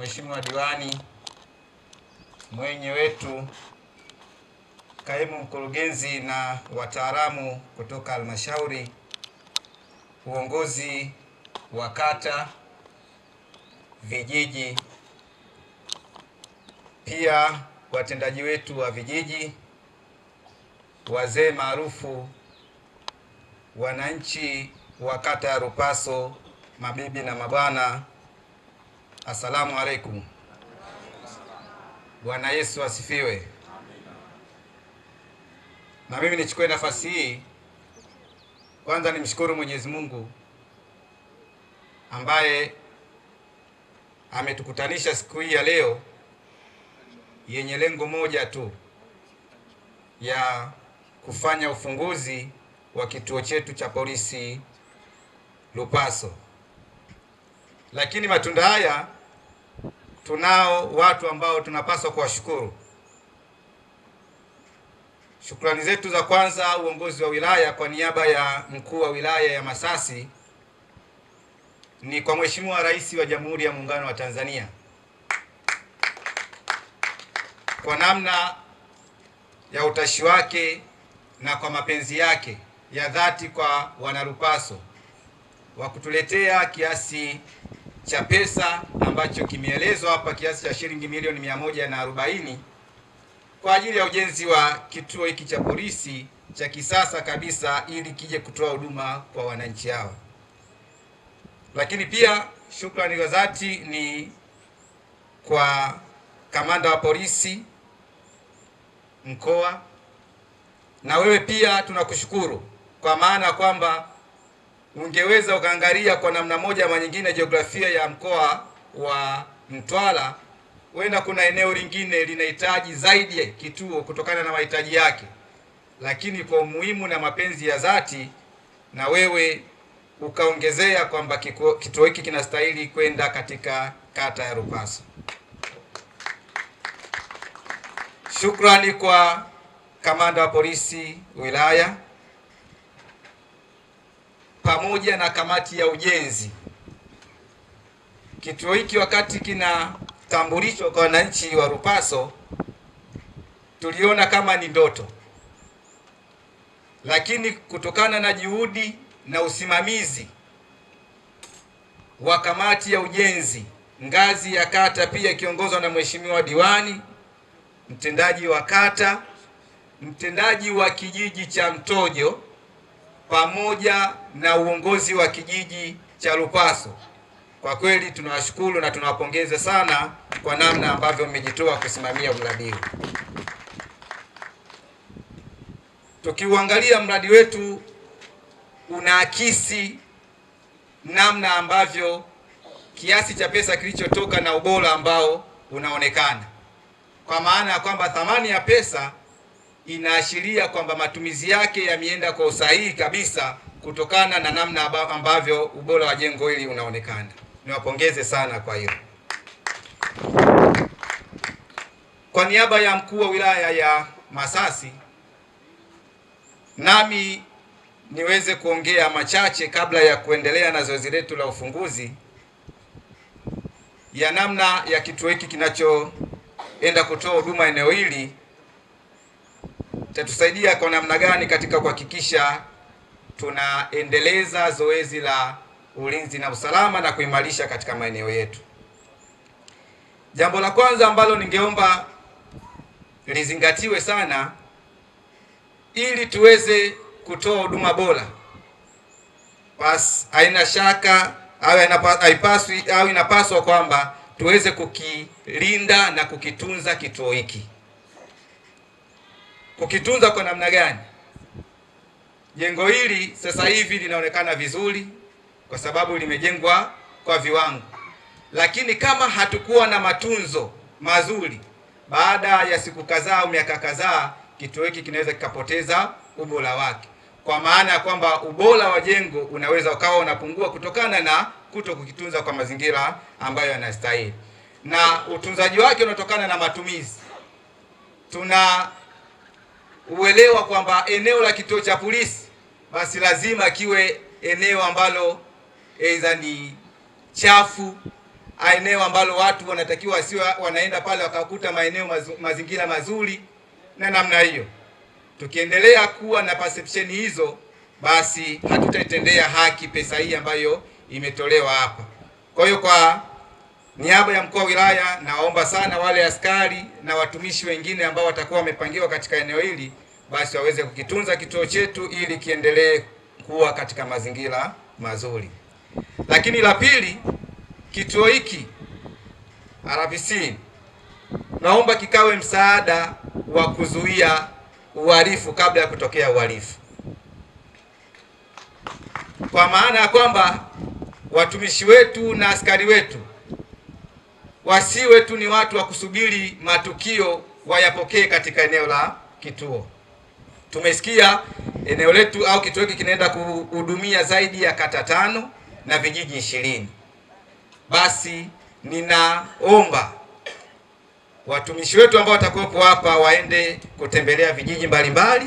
Mheshimiwa Diwani, mwenye wetu, kaimu mkurugenzi na wataalamu kutoka halmashauri, uongozi wa kata, vijiji, pia watendaji wetu wa vijiji, wazee maarufu, wananchi wa kata ya Lupaso, mabibi na mabwana, asalamu alaikum. Bwana Yesu asifiwe. Na mimi nichukue nafasi hii kwanza nimshukuru Mwenyezi Mungu ambaye ametukutanisha siku hii ya leo yenye lengo moja tu, ya kufanya ufunguzi wa kituo chetu cha polisi Lupaso. Lakini matunda haya, tunao watu ambao tunapaswa kuwashukuru. Shukrani zetu za kwanza, uongozi wa wilaya kwa niaba ya mkuu wa wilaya ya Masasi, ni kwa Mheshimiwa Rais wa Jamhuri ya Muungano wa Tanzania kwa namna ya utashi wake na kwa mapenzi yake ya dhati kwa wanalupaso wa kutuletea kiasi cha pesa ambacho kimeelezwa hapa, kiasi cha shilingi milioni 140 kwa ajili ya ujenzi wa kituo hiki cha polisi cha kisasa kabisa, ili kije kutoa huduma kwa wananchi hawa. Lakini pia shukrani za dhati ni kwa kamanda wa polisi mkoa, na wewe pia tunakushukuru kwa maana kwamba ungeweza ukaangalia kwa namna moja ama nyingine jiografia ya mkoa wa Mtwara, huenda kuna eneo lingine linahitaji zaidi ya kituo kutokana na mahitaji yake, lakini kwa umuhimu na mapenzi ya dhati, na wewe ukaongezea kwamba kituo hiki kinastahili kwenda katika kata ya Lupaso. Shukrani kwa kamanda wa polisi wilaya pamoja na kamati ya ujenzi. Kituo hiki wakati kinatambulishwa kwa wananchi wa Lupaso, tuliona kama ni ndoto, lakini kutokana na juhudi na usimamizi wa kamati ya ujenzi ngazi ya kata, pia ikiongozwa na Mheshimiwa Diwani, mtendaji wa kata, mtendaji wa kijiji cha Mtojo, pamoja na uongozi wa kijiji cha Lupaso, kwa kweli tunawashukuru na tunawapongeza sana kwa namna ambavyo mmejitoa kusimamia mradi huu. Tukiuangalia mradi wetu unaakisi namna ambavyo kiasi cha pesa kilichotoka na ubora ambao unaonekana, kwa maana ya kwamba thamani ya pesa inaashiria kwamba matumizi yake yameenda kwa usahihi kabisa, kutokana na namna ambavyo ubora wa jengo hili unaonekana. Niwapongeze sana kwa hiyo. Kwa niaba ya mkuu wa wilaya ya Masasi, nami niweze kuongea machache kabla ya kuendelea na zoezi letu la ufunguzi, ya namna ya kituo hiki kinachoenda kutoa huduma eneo hili tatusaidia kwa namna gani katika kuhakikisha tunaendeleza zoezi la ulinzi na usalama na kuimarisha katika maeneo yetu. Jambo la kwanza ambalo ningeomba lizingatiwe sana, ili tuweze kutoa huduma bora, basi haina shaka au inapaswa kwamba tuweze kukilinda na kukitunza kituo hiki. Kukitunza kwa namna gani? Jengo hili sasa hivi linaonekana vizuri kwa sababu limejengwa kwa viwango, lakini kama hatukuwa na matunzo mazuri, baada ya siku kadhaa au miaka kadhaa, kituo hiki kinaweza kikapoteza ubora wake, kwa maana ya kwamba ubora wa jengo unaweza ukawa unapungua kutokana na kuto kukitunza kwa mazingira ambayo yanastahili, na utunzaji wake unatokana na matumizi. Tuna uelewa kwamba eneo la kituo cha polisi basi lazima kiwe eneo ambalo aidha ni chafu eneo ambalo watu wanatakiwa sio wanaenda pale wakakuta mazingira mazuri na namna hiyo. Tukiendelea kuwa na perception hizo, basi hatutaitendea haki pesa hii ambayo imetolewa hapa. Kwa hiyo kwa niaba ya mkuu wa wilaya, naomba sana wale askari na watumishi wengine ambao watakuwa wamepangiwa katika eneo hili, basi waweze kukitunza kituo chetu ili kiendelee kuwa katika mazingira mazuri. Lakini la pili, kituo hiki RPC naomba kikawe msaada wa kuzuia uhalifu kabla ya kutokea uhalifu, kwa maana ya kwamba watumishi wetu na askari wetu wasiwe tu ni watu wa kusubiri matukio wayapokee katika eneo la kituo. Tumesikia eneo letu au kituo hiki kinaenda kuhudumia zaidi ya kata 5 na vijiji 20. Basi ninaomba watumishi wetu ambao watakuwepo hapa waende kutembelea vijiji mbalimbali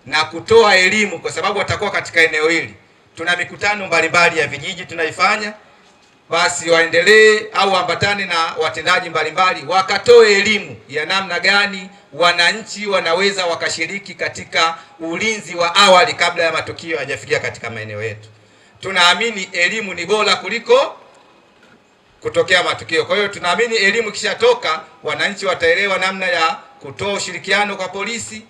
na kutoa elimu, kwa sababu watakuwa katika eneo hili. Tuna mikutano mbalimbali ya vijiji tunaifanya, basi waendelee au waambatane na watendaji mbalimbali wakatoe elimu ya namna gani wananchi wanaweza wakashiriki katika ulinzi wa awali kabla ya matukio hayajafikia katika maeneo yetu. Tunaamini elimu ni bora kuliko kutokea matukio. Kwa hiyo tunaamini elimu kishatoka, wananchi wataelewa namna ya kutoa ushirikiano kwa polisi,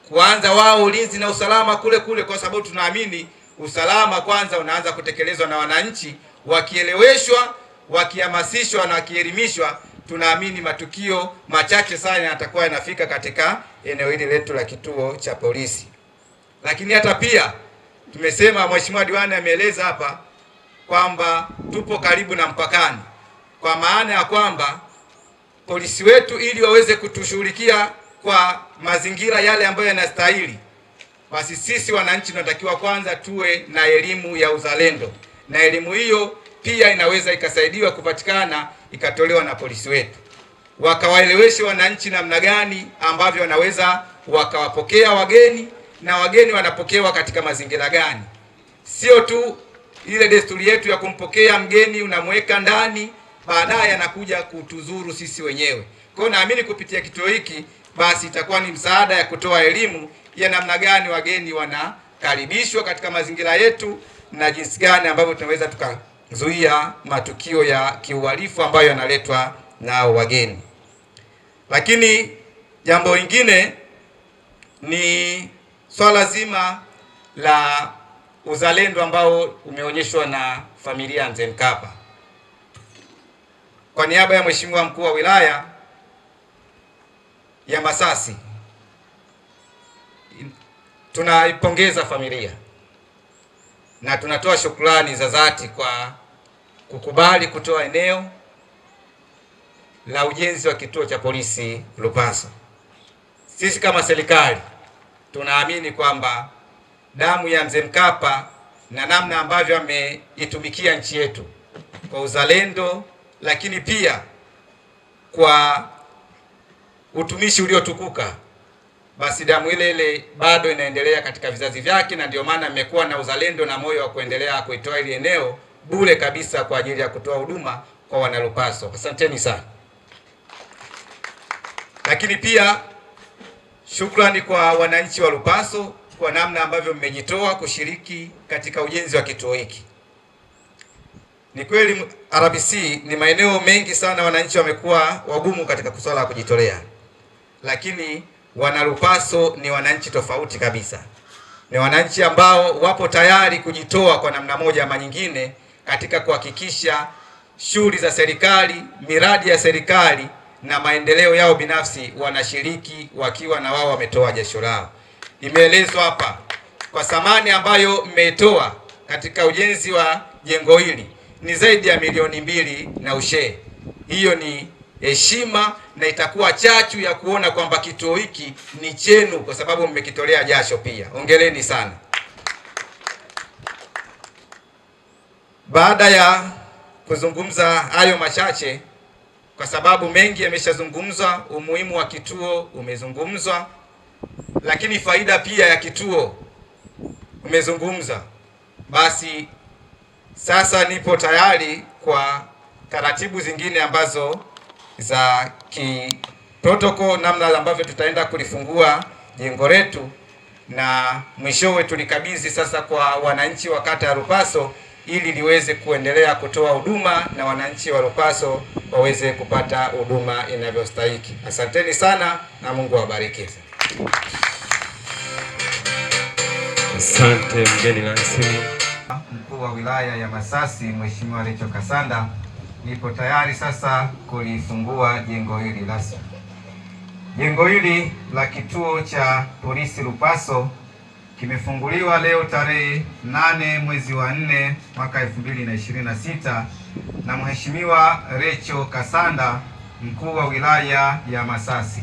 kuanza wao ulinzi na usalama kule kule, kwa sababu tunaamini usalama kwanza unaanza kutekelezwa na wananchi. Wakieleweshwa, wakihamasishwa na wakielimishwa, tunaamini matukio machache sana yatakuwa yanafika katika eneo hili letu la kituo cha polisi. Lakini hata pia tumesema, Mheshimiwa Diwani ameeleza hapa kwamba tupo karibu na mpakani, kwa maana ya kwamba polisi wetu ili waweze kutushughulikia kwa mazingira yale ambayo yanastahili, basi sisi wananchi tunatakiwa kwanza tuwe na elimu ya uzalendo, na elimu hiyo pia inaweza ikasaidiwa kupatikana ikatolewa na polisi wetu, wakawaeleweshe wananchi namna gani ambavyo wanaweza wakawapokea wageni na wageni wanapokewa katika mazingira gani. Sio tu ile desturi yetu ya kumpokea mgeni unamweka ndani, baadaye anakuja kutuzuru sisi wenyewe. Kwa hiyo naamini kupitia kituo hiki basi itakuwa ni msaada ya kutoa elimu ya namna gani wageni wanakaribishwa katika mazingira yetu na jinsi gani ambavyo tunaweza tukazuia matukio ya kiuhalifu ambayo yanaletwa na wageni. Lakini jambo lingine ni swala zima la uzalendo ambao umeonyeshwa na familia ya Mzee Mkapa. Kwa niaba ya Mheshimiwa mkuu wa wilaya ya Masasi, tunaipongeza familia na tunatoa shukrani za dhati kwa kukubali kutoa eneo la ujenzi wa kituo cha polisi Lupaso. Sisi kama serikali tunaamini kwamba damu ya Mzee Mkapa na namna ambavyo ameitumikia nchi yetu kwa uzalendo, lakini pia kwa utumishi uliotukuka, basi damu ile ile bado inaendelea katika vizazi vyake, na ndio maana mmekuwa na uzalendo na moyo wa kuendelea kuitoa ile eneo bure kabisa kwa ajili ya kutoa huduma kwa wanalupaso. Asanteni sana. Lakini pia shukrani kwa wananchi wa Lupaso kwa namna ambavyo mmejitoa kushiriki katika ujenzi wa kituo hiki. Ni kweli RPC ni maeneo mengi sana wananchi wamekuwa wagumu katika swala la kujitolea, lakini wanalupaso ni wananchi tofauti kabisa. Ni wananchi ambao wapo tayari kujitoa kwa namna moja ama nyingine katika kuhakikisha shughuli za serikali, miradi ya serikali na maendeleo yao binafsi wanashiriki wakiwa na wao wametoa jasho lao. Imeelezwa hapa kwa thamani ambayo mmetoa katika ujenzi wa jengo hili ni zaidi ya milioni 2 na ushe. Hiyo ni heshima na itakuwa chachu ya kuona kwamba kituo hiki ni chenu kwa sababu mmekitolea jasho pia. Hongereni sana. Baada ya kuzungumza hayo machache, kwa sababu mengi yameshazungumzwa, umuhimu wa kituo umezungumzwa, lakini faida pia ya kituo umezungumza, basi sasa nipo tayari kwa taratibu zingine ambazo za protocol, namna ambavyo tutaenda kulifungua jengo letu, na mwishowe tulikabidhi sasa kwa wananchi wa kata ya Lupaso ili liweze kuendelea kutoa huduma na wananchi wa Lupaso waweze kupata huduma inavyostahili. Asanteni sana na Mungu awabariki. Asante mgeni rasmi. Mkuu wa wilaya ya Masasi Mheshimiwa Recho Kasanda, nipo tayari sasa kulifungua jengo hili rasmi. Jengo hili la kituo cha polisi Lupaso kimefunguliwa leo tarehe 8 mwezi wa 4 mwaka 2026 na Mheshimiwa Recho Kasanda, mkuu wa wilaya ya Masasi.